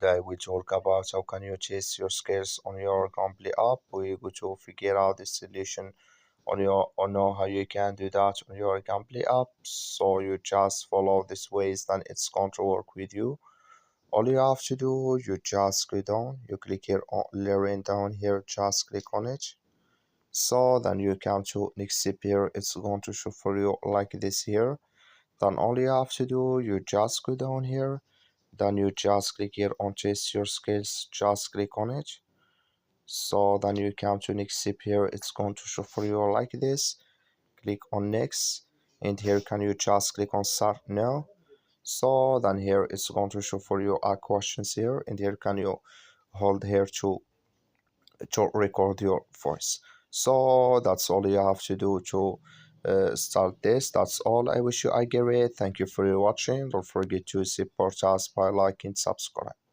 today we talk about how can you test your skills on your Cambly app. We're going to figure out the solution on your or know how you can do that on your Cambly app. So you just follow these ways, then it's going to work with you. All you have to do, you just go down, you click here on layering down here, just click on it. So then you come to next step here, it's going to show for you like this here. Then all you have to do, you just go down here, then you just click here on test your skills, just click on it. So then you come to next step here, it's going to show for you like this. Click on next, and here can you just click on start now. So then here it's going to show for you questions here, and here can you hold here to record your voice. So that's all you have to do to start this. That's all. I wish you a great. Thank you for watching. Don't forget to support us by liking, subscribe.